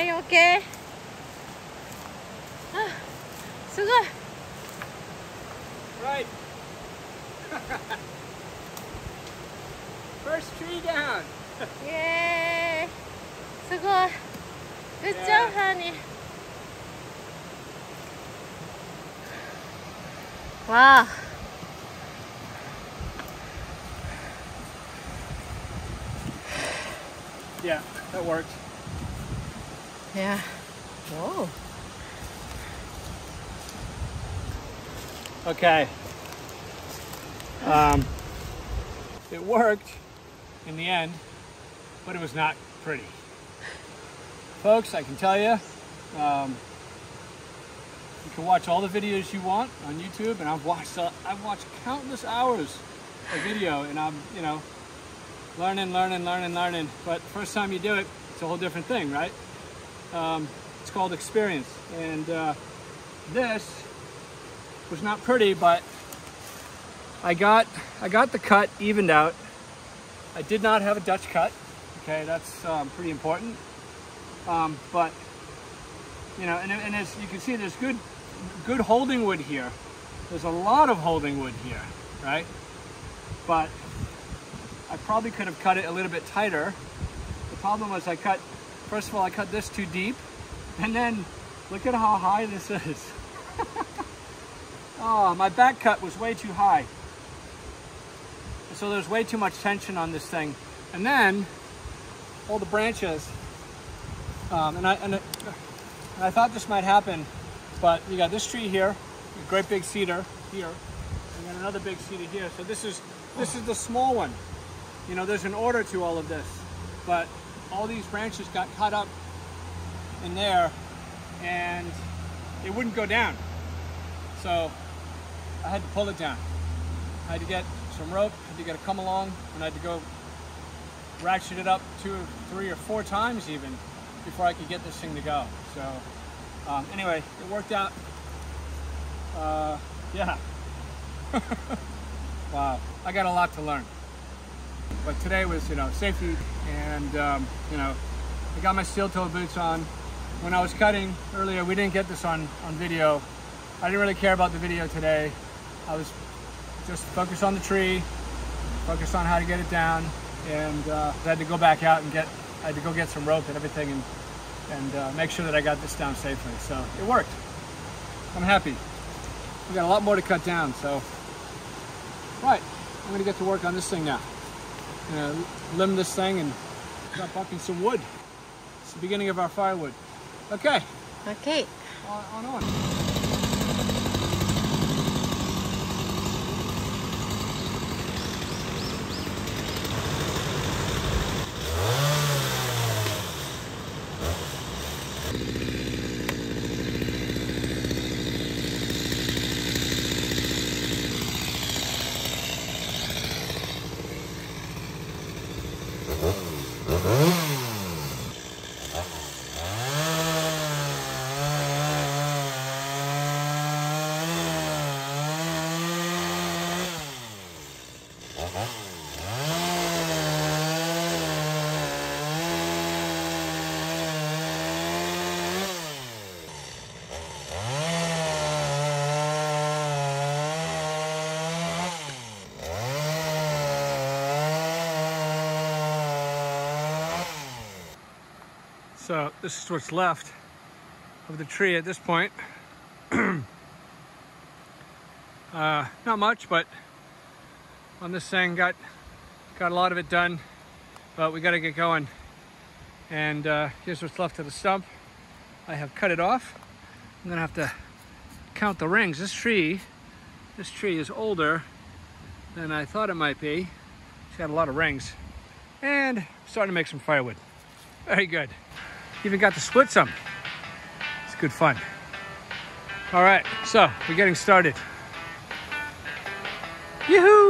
Are you okay? Ah, Sugi. Right. First tree down. Yay! Sugi. Good job, honey. Wow. Yeah, that worked. Yeah. Whoa. Okay. It worked in the end, but it was not pretty. Folks, I can tell you, you can watch all the videos you want on YouTube, and I've watched countless hours of video, and I'm, learning. But first time you do it, it's a whole different thing, right? It's called experience, and this was not pretty, but I got the cut evened out. I did not have a Dutch cut. Okay, that's pretty important. But and as you can see, there's good holding wood here. There's a lot of holding wood here, right? But I probably could have cut it a little bit tighter. The problem was first of all, I cut this too deep, and then look at how high this is. Oh, my back cut was way too high. So there's way too much tension on this thing. And then all the branches, and I thought this might happen, but you got this tree here, a great big cedar here, and then another big cedar here. So this is the small one. There's an order to all of this, but all these branches got caught up in there, and it wouldn't go down. So I had to pull it down. I had to get some rope, had to get a come along, and I had to go ratchet it up 2, 3, or 4 times even before I could get this thing to go. So anyway, it worked out. Yeah. Wow, I got a lot to learn. But today was, safety, and I got my steel toe boots on. When I was cutting earlier, we didn't get this on video. I didn't really care about the video today. I was just focused on the tree, focused on how to get it down, and I had to go back out and I had to go get some rope and everything, and make sure that I got this down safely. So it worked. I'm happy. We got a lot more to cut down, so right, I'm gonna get to work on this thing now. I'm gonna limb this thing and start bucking some wood. It's the beginning of our firewood. Okay. Okay. On. So this is what's left of the tree at this point. Not much, but on this thing got a lot of it done, but we got to get going. And here's what's left of the stump. I have cut it off. I'm gonna have to count the rings. This tree is older than I thought it might be. It's got a lot of rings, and starting to make some firewood. Very good. Even got to split some. It's good fun. All right, so we're getting started. Yoo-hoo!